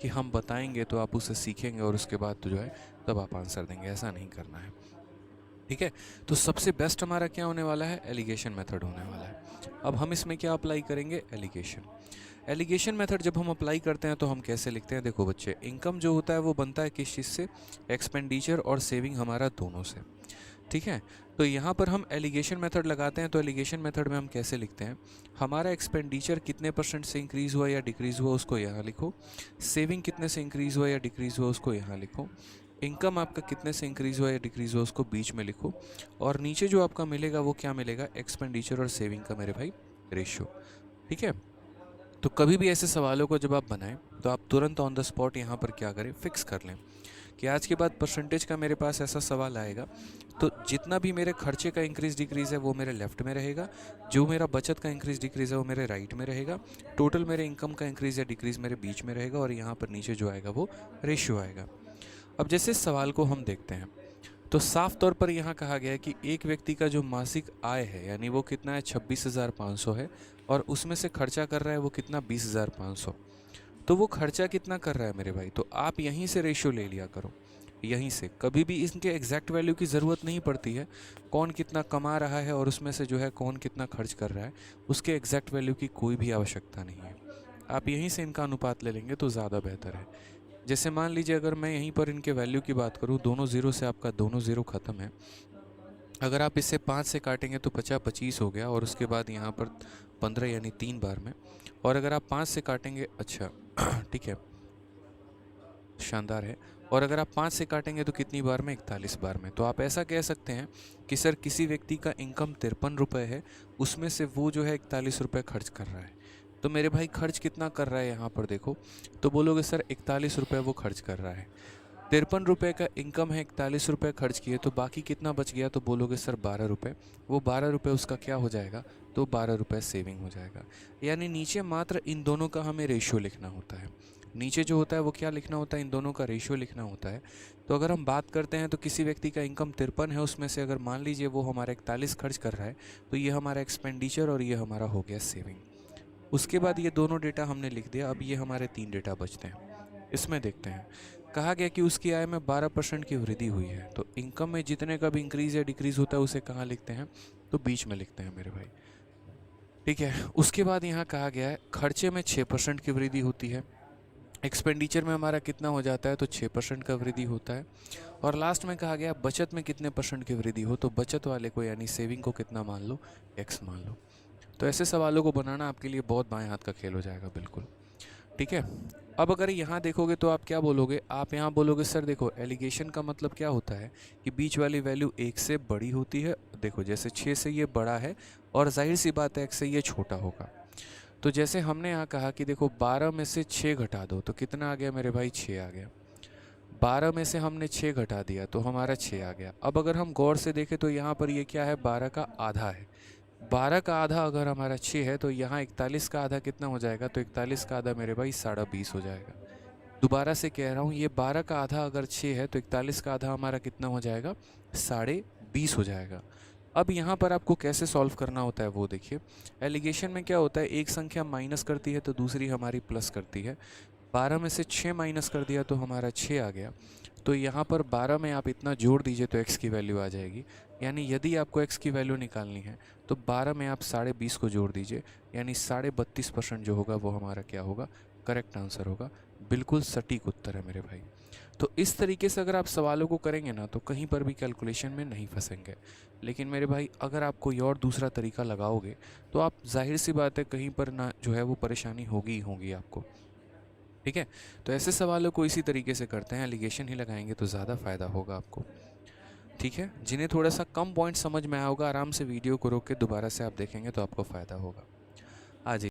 कि हम बताएंगे तो आप उसे सीखेंगे और उसके बाद तो जो है तब आप आंसर देंगे, ऐसा नहीं करना है। ठीक है, तो सबसे बेस्ट हमारा क्या होने वाला है, एलिगेशन मेथड होने वाला है। अब हम इसमें क्या अप्लाई करेंगे, एलिगेशन। एलिगेशन मेथड जब हम अप्लाई करते हैं तो हम कैसे लिखते हैं, देखो बच्चे, इनकम जो होता है वो बनता है किस चीज़ से, एक्सपेंडिचर और सेविंग हमारा दोनों से। ठीक है, तो यहाँ पर हम एलिगेशन मेथड लगाते हैं, तो एलिगेशन मेथड में हम कैसे लिखते हैं, हमारा एक्सपेंडिचर कितने % से इंक्रीज़ हुआ या डिक्रीज़ हुआ उसको यहाँ लिखो, सेविंग कितने से इंक्रीज़ हुआ या डिक्रीज़ हुआ उसको यहाँ लिखो, इनकम आपका कितने से इंक्रीज़ हुआ या डिक्रीज़ हुआ उसको बीच में लिखो, और नीचे जो आपका मिलेगा वो क्या मिलेगा, एक्सपेंडिचर और सेविंग का मेरे भाई रेशियो। ठीक है, तो कभी भी ऐसे सवालों को जब आप बनाएं तो आप तुरंत ऑन द स्पॉट यहाँ पर क्या करें, फिक्स कर लें कि आज के बाद परसेंटेज का मेरे पास ऐसा सवाल आएगा तो जितना भी मेरे खर्चे का इंक्रीज डिक्रीज है वो मेरे लेफ्ट में रहेगा, जो मेरा बचत का इंक्रीज डिक्रीज है वो मेरे राइट में रहेगा, टोटल मेरे इनकम का इंक्रीज या डिक्रीज मेरे बीच में रहेगा, और यहाँ पर नीचे जो आएगा वो रेशियो आएगा। अब जैसे इस सवाल को हम देखते हैं तो साफ तौर पर यहाँ कहा गया है कि एक व्यक्ति का जो मासिक आय है यानी वो कितना है, 26,500 है, और उसमें से खर्चा कर रहा है वो कितना, 20,500। तो वो खर्चा कितना कर रहा है मेरे भाई, तो आप यहीं से रेशियो ले लिया करो, यहीं से। कभी भी इनके एग्जैक्ट वैल्यू की ज़रूरत नहीं पड़ती है, कौन कितना कमा रहा है और उसमें से जो है कौन कितना खर्च कर रहा है, उसके एग्जैक्ट वैल्यू की कोई भी आवश्यकता नहीं है। आप यहीं से इनका अनुपात ले लेंगे तो ज़्यादा बेहतर है। जैसे मान लीजिए अगर मैं यहीं पर इनके वैल्यू की बात करूँ, दोनों ज़ीरो से आपका दोनों ज़ीरो ख़त्म है, अगर आप इसे 5 से काटेंगे तो 50-25 हो गया, और उसके बाद यहाँ पर 15 यानी 3 बार में, और अगर आप 5 से काटेंगे, अच्छा ठीक है, शानदार है, और अगर आप 5 से काटेंगे तो कितनी बार में, 41 बार में। तो आप ऐसा कह सकते हैं कि सर किसी व्यक्ति का इनकम 53 रुपये है, उसमें से वो जो है 41 रुपये खर्च कर रहा है। तो मेरे भाई खर्च कितना कर रहा है यहाँ पर देखो, तो बोलोगे सर 41 रुपये वो खर्च कर रहा है, 53 रुपये का इनकम है, 41 रुपये खर्च किए, तो बाकी कितना बच गया, तो बोलोगे सर 12 रुपये। वो 12 रुपये उसका क्या हो जाएगा, तो 12 रुपये सेविंग हो जाएगा। यानी नीचे मात्र इन दोनों का हमें रेशियो लिखना होता है, नीचे जो होता है वो क्या लिखना होता है, इन दोनों का रेशियो लिखना होता है। तो अगर हम बात करते हैं तो किसी व्यक्ति का इनकम 53 है, उसमें से अगर मान लीजिए वो हमारा 41 खर्च कर रहा है, तो ये हमारा एक्सपेंडिचर और ये हमारा हो गया सेविंग। उसके बाद ये दोनों डेटा हमने लिख दिया, अब ये हमारे 3 डेटा बचते हैं। इसमें देखते हैं, कहा गया कि उसकी आय में 12% की वृद्धि हुई है, तो इनकम में जितने का भी इंक्रीज या डिक्रीज होता है उसे कहाँ लिखते हैं, तो बीच में लिखते हैं मेरे भाई। ठीक है, उसके बाद यहाँ कहा गया है खर्चे में 6% की वृद्धि होती है, एक्सपेंडिचर में हमारा कितना हो जाता है, तो 6% का वृद्धि होता है, और लास्ट में कहा गया बचत में कितने % की वृद्धि हो, तो बचत वाले को यानी सेविंग को कितना मान लो, x मान लो। तो ऐसे सवालों को बनाना आपके लिए बहुत बाएं हाथ का खेल हो जाएगा, बिल्कुल। ठीक है, अब अगर यहाँ देखोगे तो आप क्या बोलोगे, आप यहाँ बोलोगे सर देखो एलिगेशन का मतलब क्या होता है कि बीच वाली वैल्यू 1 से बड़ी होती है। देखो जैसे 6 से ये बड़ा है और जाहिर सी बात है 1 से ये छोटा होगा। तो जैसे हमने यहाँ कहा कि देखो 12 में से 6 घटा दो तो कितना आ गया मेरे भाई, 6 आ गया। 12 में से हमने 6 घटा दिया तो हमारा 6 आ गया। अब अगर हम गौर से देखें तो यहाँ पर ये क्या है, 12 का आधा है। 12 का आधा अगर हमारा 6 है तो यहाँ 41 का आधा कितना हो जाएगा, तो 41 का आधा मेरे भाई 20.5 हो जाएगा। दोबारा से कह रहा हूँ, ये 12 का आधा अगर 6 है तो 41 का आधा हमारा कितना हो जाएगा, 20.5 हो जाएगा। अब यहाँ पर आपको कैसे सॉल्व करना होता है वो देखिए। एलिगेशन में क्या होता है, एक संख्या माइनस करती है तो दूसरी हमारी प्लस करती है। 12 में से 6 माइनस कर दिया तो हमारा 6 आ गया। तो यहाँ पर 12 में आप इतना जोड़ दीजिए तो x की वैल्यू आ जाएगी। यानी यदि आपको x की वैल्यू निकालनी है तो 12 में आप 20.5 को जोड़ दीजिए, यानी 32.5% जो होगा वो हमारा क्या होगा, करेक्ट आंसर होगा। बिल्कुल सटीक उत्तर है मेरे भाई। तो इस तरीके से अगर आप सवालों को करेंगे ना तो कहीं पर भी कैलकुलेशन में नहीं फंसेंगे। लेकिन मेरे भाई अगर आप कोई और दूसरा तरीका लगाओगे तो आप जाहिर सी बात है कहीं पर ना जो है वो परेशानी होगी ही होगी आपको। ठीक है, तो ऐसे सवालों को इसी तरीके से करते हैं, एलिगेशन ही लगाएंगे तो ज़्यादा फ़ायदा होगा आपको। ठीक है, जिन्हें थोड़ा सा कम पॉइंट समझ में आया होगा आराम से वीडियो को रोक के दोबारा से आप देखेंगे तो आपको फ़ायदा होगा। आज